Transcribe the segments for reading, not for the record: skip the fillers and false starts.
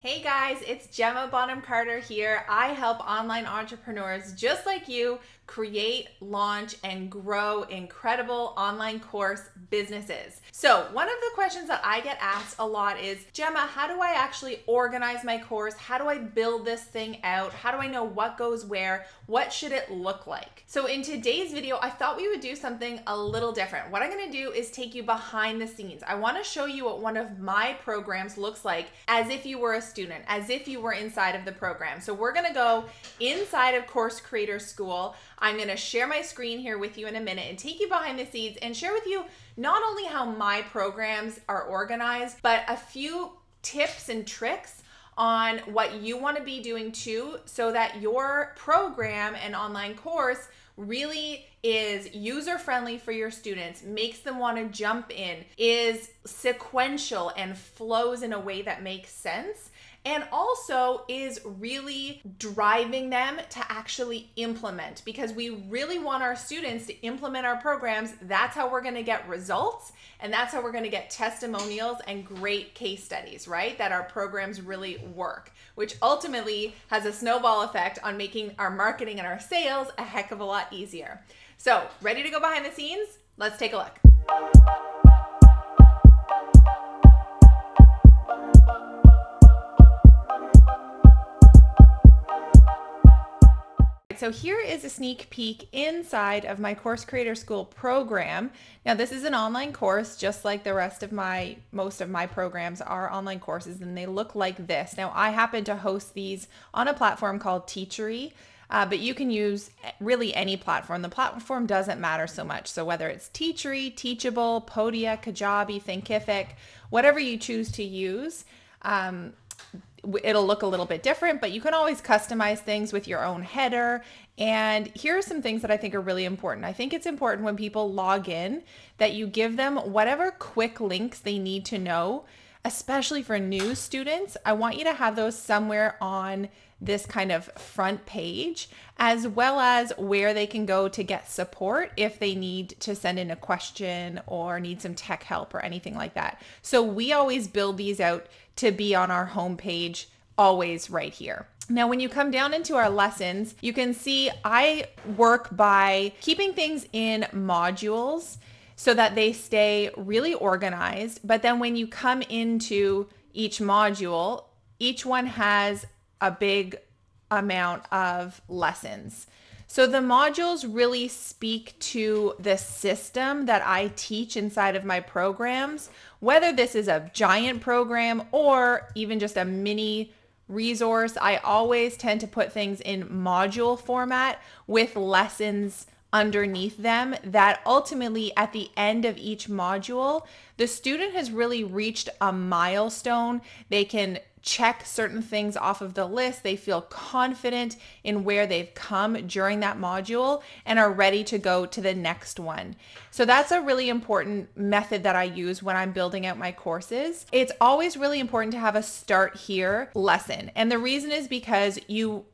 Hey guys, it's Gemma Bonham-Carter here. I help online entrepreneurs just like you create, launch, and grow incredible online course businesses. So one of the questions that I get asked a lot is, Gemma, how do I actually organize my course? How do I build this thing out? How do I know what goes where? What should it look like? So in today's video, I thought we would do something a little different. What I'm gonna do is take you behind the scenes. I wanna show you what one of my programs looks like as if you were a student, as if you were inside of the program. So we're gonna go inside of Course Creator School. I'm gonna share my screen here with you in a minute and take you behind the scenes and share with you not only how my programs are organized, but a few tips and tricks on what you wanna be doing too, so that your program and online course really is user-friendly for your students, makes them want to jump in, is sequential and flows in a way that makes sense, and also is really driving them to actually implement, because we really want our students to implement our programs. That's how we're going to get results, and that's how we're going to get testimonials and great case studies, right? That our programs really work, which ultimately has a snowball effect on making our marketing and our sales a heck of a lot easier. So, ready to go behind the scenes? Let's take a look. So here is a sneak peek inside of my Course Creator School program. Now this is an online course, just like the rest of most of my programs are online courses, and they look like this. Now I happen to host these on a platform called Teachery, but you can use really any platform. The platform doesn't matter so much. So whether it's Teachery, Teachable, Podia, Kajabi, Thinkific, whatever you choose to use, it'll look a little bit different, but you can always customize things with your own header. And here are some things that I think are really important. I think it's important when people log in that you give them whatever quick links they need to know, especially for new students. I want you to have those somewhere on this kind of front page, as well as where they can go to get support if they need to send in a question or need some tech help or anything like that. So we always build these out to be on our homepage, always right here. Now, when you come down into our lessons, you can see I work by keeping things in modules so that they stay really organized. But then when you come into each module, each one has a big amount of lessons. So the modules really speak to the system that I teach inside of my programs, whether this is a giant program or even just a mini resource. I always tend to put things in module format with lessons underneath them that ultimately at the end of each module, the student has really reached a milestone. They can check certain things off of the list. They feel confident in where they've come during that module and are ready to go to the next one. So that's a really important method that I use when I'm building out my courses. It's always really important to have a start here lesson. And the reason is because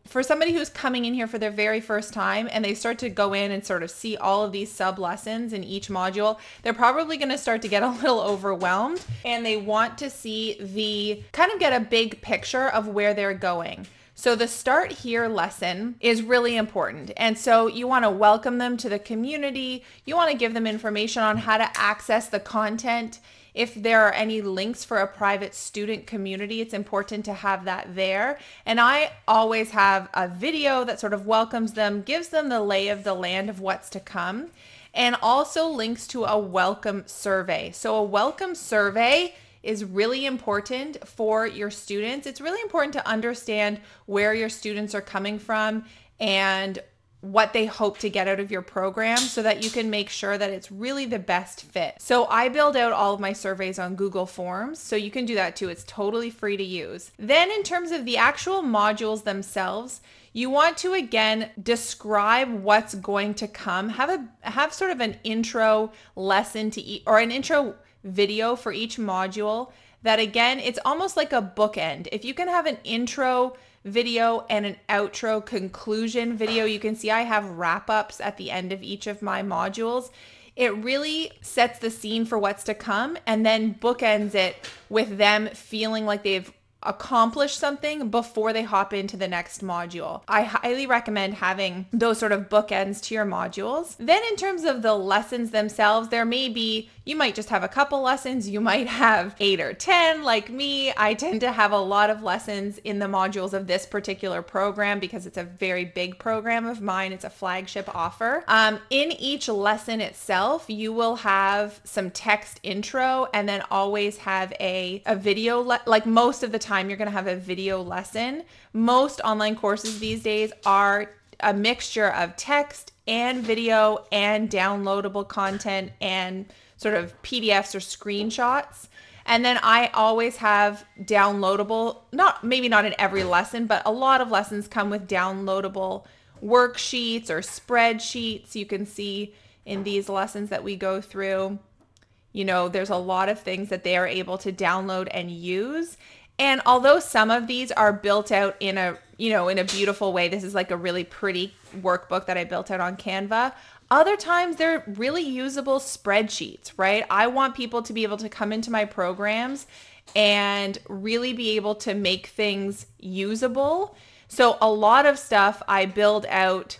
for somebody who's coming in here for their very first time and they start to go in and sort of see all of these sub lessons in each module, they're probably going to start to get a little overwhelmed, and they want to see kind of get a big picture of where they're going. So the start here lesson is really important. And so you want to welcome them to the community. You want to give them information on how to access the content. If there are any links for a private student community, it's important to have that there. And I always have a video that sort of welcomes them, gives them the lay of the land of what's to come, and also links to a welcome survey. So a welcome survey is really important for your students. It's really important to understand where your students are coming from and what they hope to get out of your program so that you can make sure that it's really the best fit. So I build out all of my surveys on Google Forms, so you can do that too. It's totally free to use. Then in terms of the actual modules themselves, you want to again describe what's going to come. Have sort of an intro lesson to or an intro video for each module that, again, it's almost like a bookend. If you can have an intro video and an outro conclusion video, you can see I have wrap-ups at the end of each of my modules. It really sets the scene for what's to come and then bookends it with them feeling like they've accomplish something before they hop into the next module. I highly recommend having those sort of bookends to your modules. Then in terms of the lessons themselves, you might just have a couple lessons, you might have 8 or 10 like me. I tend to have a lot of lessons in the modules of this particular program because it's a very big program of mine. It's a flagship offer. In each lesson itself, you will have some text intro and then always have a video, like most of the time you're gonna have a video lesson. Most online courses these days are a mixture of text and video and downloadable content and sort of PDFs or screenshots. And then I always have downloadable, maybe not in every lesson, but a lot of lessons come with downloadable worksheets or spreadsheets. You can see in these lessons that we go through, you know, there's a lot of things that they are able to download and use. And although some of these are built out in a beautiful way, this is like a really pretty workbook that I built out on Canva. Other times they're really usable spreadsheets, right? I want people to be able to come into my programs and really be able to make things usable. So a lot of stuff I build out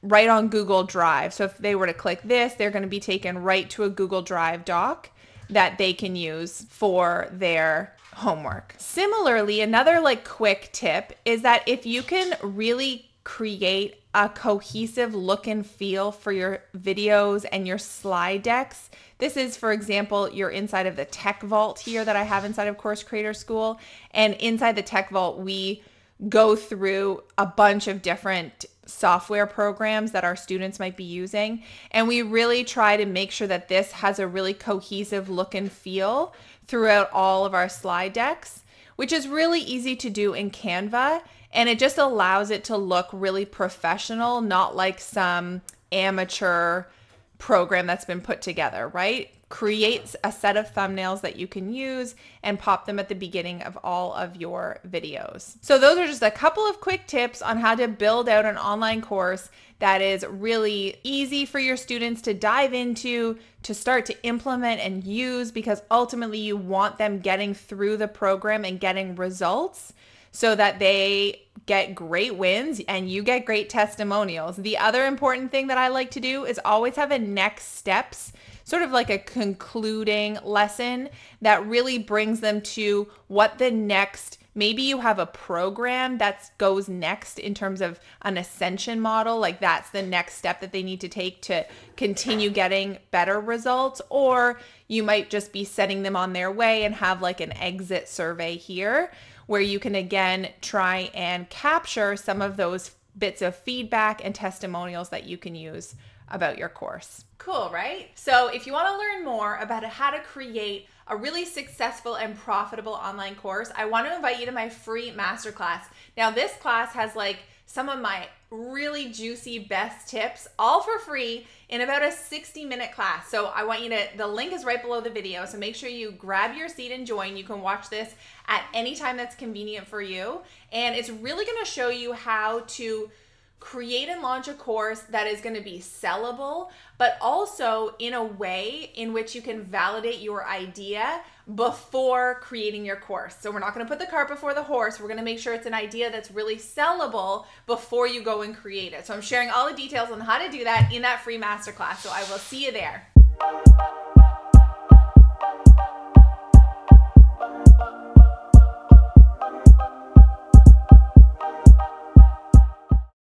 right on Google Drive. So if they were to click this, they're going to be taken right to a Google Drive doc that they can use for their homework. Similarly, another like quick tip is that if you can really create a cohesive look and feel for your videos and your slide decks. This is, for example, you're inside of the Tech Vault here that I have inside of Course Creator School. And inside the Tech Vault, we go through a bunch of different software programs that our students might be using. And we really try to make sure that this has a really cohesive look and feel throughout all of our slide decks, which is really easy to do in Canva. And it just allows it to look really professional, not like some amateur program that's been put together, right? Create a set of thumbnails that you can use and pop them at the beginning of all of your videos. So those are just a couple of quick tips on how to build out an online course that is really easy for your students to dive into, to start to implement and use, because ultimately you want them getting through the program and getting results so that they get great wins and you get great testimonials. The other important thing that I like to do is always have a next steps, sort of like a concluding lesson that really brings them to what the next, maybe you have a program that goes next in terms of an ascension model, like that's the next step that they need to take to continue getting better results, or you might just be setting them on their way and have like an exit survey here where you can again try and capture some of those bits of feedback and testimonials that you can use about your course. Cool, right? So if you want to learn more about how to create a really successful and profitable online course, I want to invite you to my free masterclass. Now this class has like some of my really juicy best tips all for free in about a 60-minute class. So I want you to, the link is right below the video, so make sure you grab your seat and join. You can watch this at any time that's convenient for you. And it's really going to show you how to create and launch a course that is going to be sellable, but also in a way in which you can validate your idea before creating your course. So we're not going to put the cart before the horse. We're going to make sure it's an idea that's really sellable before you go and create it. So I'm sharing all the details on how to do that in that free masterclass. So I will see you there.